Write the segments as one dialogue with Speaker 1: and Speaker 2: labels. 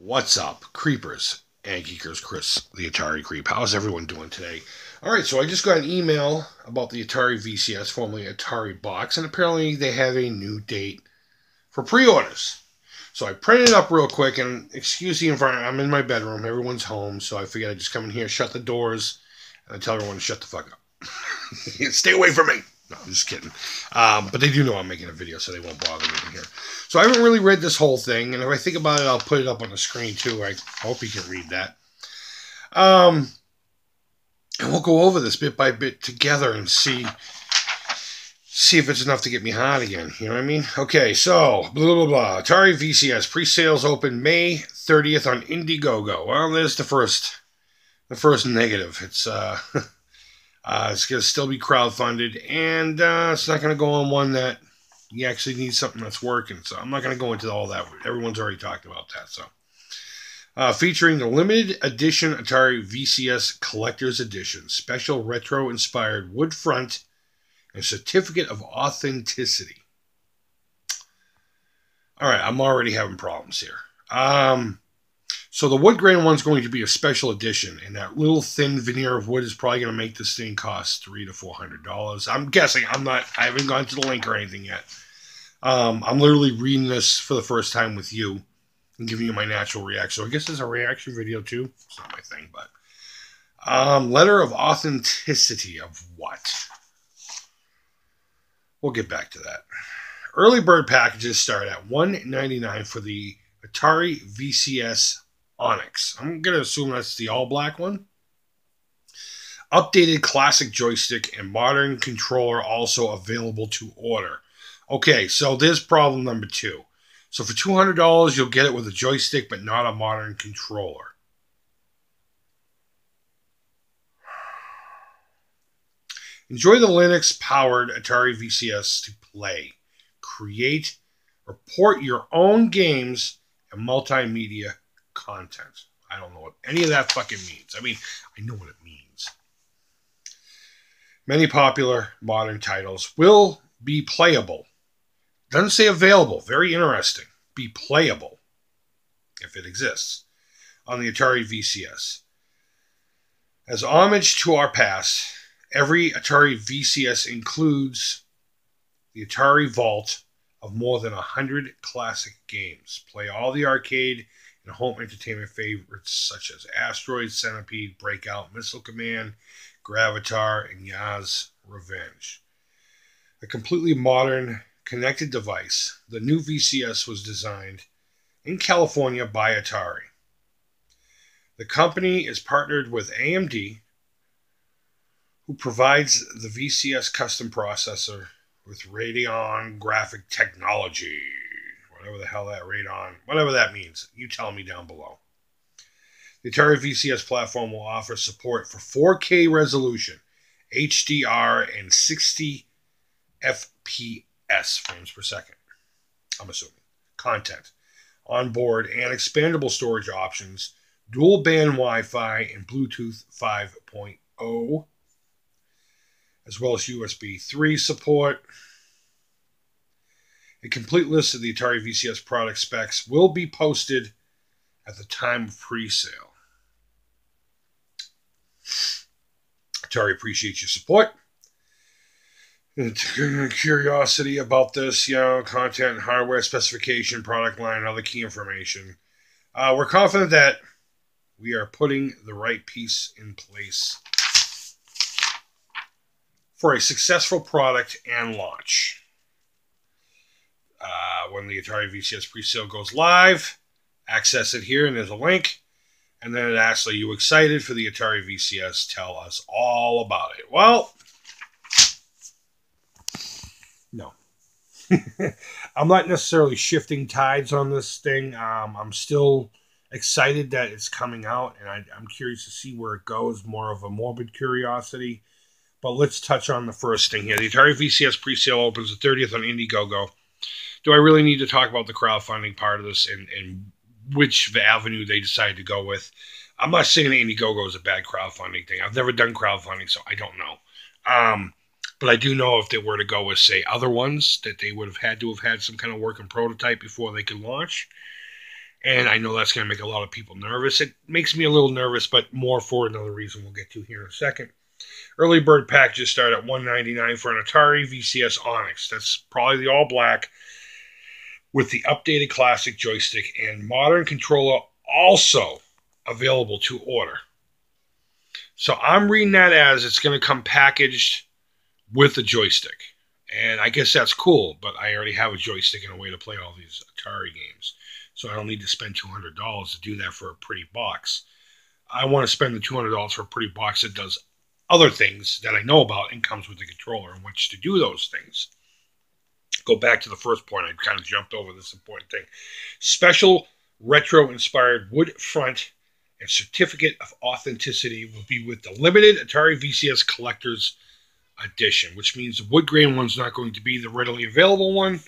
Speaker 1: What's up, creepers and geekers? Chris, the Atari Creep. How's everyone doing today? Alright, so I just got an email about the Atari VCS, formerly AtariBox, and apparently they have a new date for pre-orders. So I printed it up real quick, and excuse the environment, I'm in my bedroom, everyone's home, so I figured I'd just come in here, shut the doors, and I tell everyone to shut the fuck up. Stay away from me! No, I'm just kidding. But they do know I'm making a video, so they won't bother me in here. So I haven't really read this whole thing, and if I think about it, I'll put it up on the screen too. I hope you can read that. And we'll go over this bit by bit together and see if it's enough to get me hot again. You know what I mean? Okay, so blah blah blah. Atari VCS pre-sales open May 30th on Indiegogo. Well, there's the first negative. It's it's going to still be crowdfunded, and it's not going to go on one that you actually need something that's working. So I'm not going to go into all that. Everyone's already talked about that. So featuring the limited edition Atari VCS Collector's Edition, special retro-inspired wood front, and certificate of authenticity. All right, I'm already having problems here. So the wood grain one's going to be a special edition, and that little thin veneer of wood is probably going to make this thing cost $300 to $400. I'm guessing. I haven't gone to the link or anything yet. I'm literally reading this for the first time with you and giving you my natural reaction. So I guess it's a reaction video too. It's not my thing, but letter of authenticity of what? We'll get back to that. Early bird packages start at $199 for the Atari VCS Onyx. I'm going to assume that's the all-black one. Updated classic joystick and modern controller also available to order. Okay, so there's problem number 2. So for $200, you'll get it with a joystick, but not a modern controller. Enjoy the Linux-powered Atari VCS to play, create, or port your own games and multimedia content. I don't know what any of that fucking means. I mean, I know what it means. Many popular modern titles will be playable. Doesn't say available. Very interesting. Be playable, if it exists, on the Atari VCS. As homage to our past, every Atari VCS includes the Atari Vault of more than 100 classic games. Play all the arcade and home entertainment favorites such as Asteroid, Centipede, Breakout, Missile Command, Gravatar, and Yaz Revenge. A completely modern connected device, the new VCS was designed in California by Atari. The company is partnered with AMD, who provides the VCS custom processor with Radeon graphic technology. Whatever the hell that Radeon, whatever that means. You tell me down below. The Atari VCS platform will offer support for 4K resolution, HDR, and 60 FPS, frames per second. I'm assuming. Content. Onboard and expandable storage options, dual band Wi-Fi, and Bluetooth 5.0. as well as USB 3 support. A complete list of the Atari VCS product specs will be posted at the time of pre-sale. Atari appreciates your support. And curiosity about this, content, hardware specification, product line, and other key information. We're confident that we are putting the right piece in place for a successful product and launch. When the Atari VCS pre-sale goes live, access it here, and there's a link. And then it asks, are you excited for the Atari VCS? Tell us all about it. Well, no. I'm not necessarily shifting tides on this thing. I'm still excited that it's coming out, and I'm curious to see where it goes. More of a morbid curiosity. But let's touch on the first thing here. The Atari VCS pre-sale opens the 30th on Indiegogo. Do I really need to talk about the crowdfunding part of this and which avenue they decide to go with? I'm not saying that Indiegogo is a bad crowdfunding thing. I've never done crowdfunding, so I don't know. But I do know if they were to go with, say, other ones, that they would have had to have had some kind of working prototype before they could launch. And I know that's going to make a lot of people nervous. It makes me a little nervous, but more for another reason we'll get to here in a second. Early bird packages start at $199 for an Atari VCS Onyx. That's probably the all black with the updated classic joystick and modern controller also available to order. So I'm reading that as it's going to come packaged with a joystick. And I guess that's cool, but I already have a joystick and a way to play all these Atari games. So I don't need to spend $200 to do that for a pretty box. I want to spend the $200 for a pretty box that does other things that I know about and comes with the controller in which to do those things. Go back to the first point. I kind of jumped over this important thing. Special retro-inspired wood front and certificate of authenticity will be with the limited Atari VCS Collector's Edition, which means the wood grain one's not going to be the readily available one,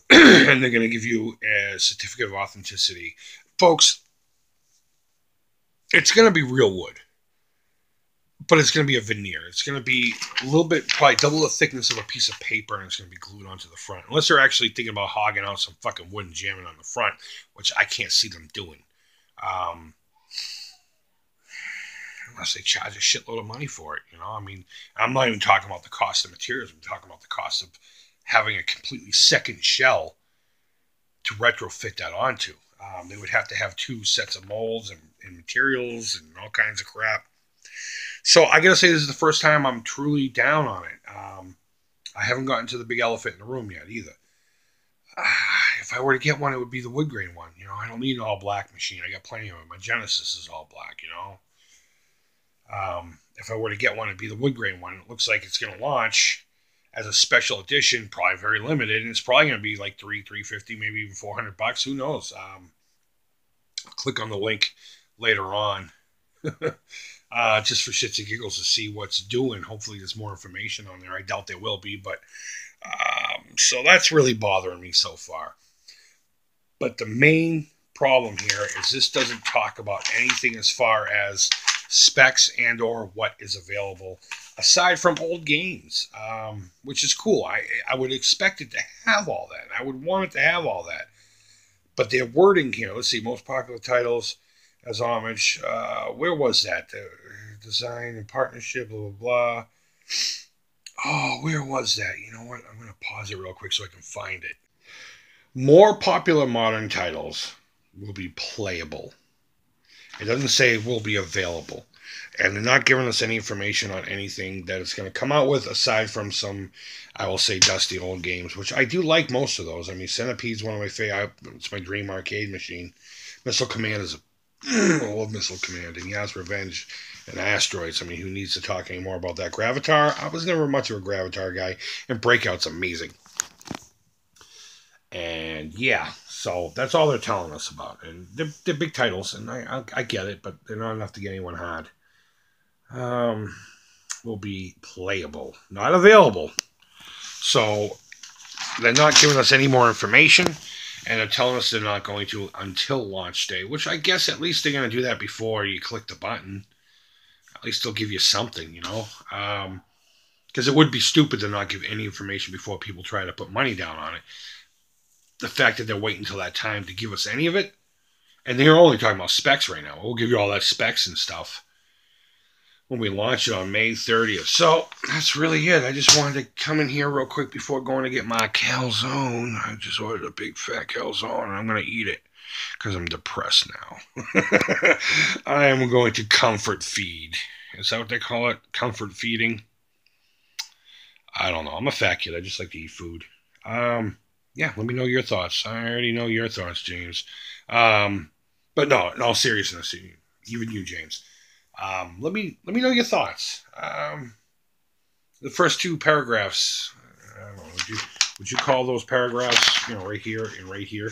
Speaker 1: and they're going to give you a certificate of authenticity. Folks, it's going to be real wood, but it's going to be a veneer. It's going to be a little bit, probably double the thickness of a piece of paper, and it's going to be glued onto the front. Unless they're actually thinking about hogging out some fucking wood and jamming on the front, which I can't see them doing. Unless they charge a shitload of money for it, you know. I mean, I'm not even talking about the cost of materials. I'm talking about the cost of having a completely second shell to retrofit that onto. They would have to have 2 sets of molds and materials and all kinds of crap. So I gotta say, this is the first time I'm truly down on it. I haven't gotten to the big elephant in the room yet either. If I were to get one, it would be the wood grain one. You know, I don't need an all black machine. I got plenty of them. My Genesis is all black, you know. If I were to get one, it'd be the wood grain one. It looks like it's going to launch as a special edition, probably very limited, and it's probably going to be like $350, maybe even $400. Who knows? I'll click on the link later on, just for shits and giggles to see what's doing. Hopefully, there's more information on there. I doubt there will be, but so that's really bothering me so far. But the main problem here is this doesn't talk about anything as far as specs and or what is available aside from old games, which is cool. I would expect it to have all that. I would want it to have all that. But their wording here, let's see, most popular titles as homage. Where was that? Design and partnership, blah, blah, blah. Oh, where was that? You know what? I'm going to pause it real quick so I can find it. More popular modern titles will be playable. It doesn't say it will be available. And they're not giving us any information on anything that it's going to come out with aside from some, I will say, dusty old games, which I do like most of those. I mean, Centipede's one of my favorite. It's my dream arcade machine. Missile Command is I love Missile Command. And Yas Revenge and Asteroids. I mean, who needs to talk anymore about that? Gravatar, I was never much of a Gravatar guy. And Breakout's amazing. And yeah, so that's all they're telling us about. And they're big titles, and I get it, but they're not enough to get anyone hard. Will be playable, not available. So they're not giving us any more information, and they're telling us they're not going to until launch day, which I guess at least they're going to do that before you click the button. At least they'll give you something, you know. Because it would be stupid to not give any information before people try to put money down on it. The fact that they're waiting until that time to give us any of it, and they're only talking about specs right now. We'll give you all that specs and stuff when we launch it on May 30th. So that's really it. I just wanted to come in here real quick before going to get my calzone. I just ordered a big fat calzone, and I'm going to eat it because I'm depressed now. I am going to comfort feed. Is that what they call it? Comfort feeding? I don't know. I'm a fat kid. I just like to eat food. Yeah, let me know your thoughts. I already know your thoughts, James. But no, in all seriousness, even you, James. Let me know your thoughts. The first 2 paragraphs. I don't know. Would you call those paragraphs? You know, right here and right here.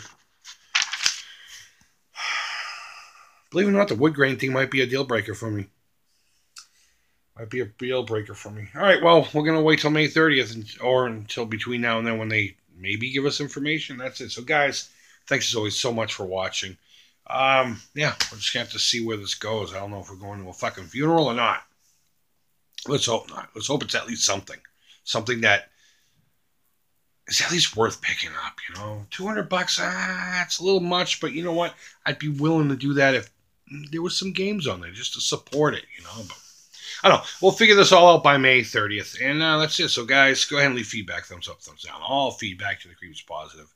Speaker 1: Believe it or not, the wood grain thing might be a deal breaker for me. Might be a deal breaker for me. All right, well, we're gonna wait till May 30th, or until between now and then when they maybe give us information. That's it. So, guys, thanks as always so much for watching. Yeah, we're just gonna have to see where this goes. I don't know if we're going to a fucking funeral or not. Let's hope not. Let's hope it's at least something. Something that is at least worth picking up, $200, it's a little much, but you know what? I'd be willing to do that if there was some games on there just to support it, but I don't know. We'll figure this all out by May 30th, and that's it. So, guys, go ahead and leave feedback, thumbs up, thumbs down. All feedback to the Creep is positive.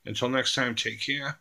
Speaker 1: Until next time, take care.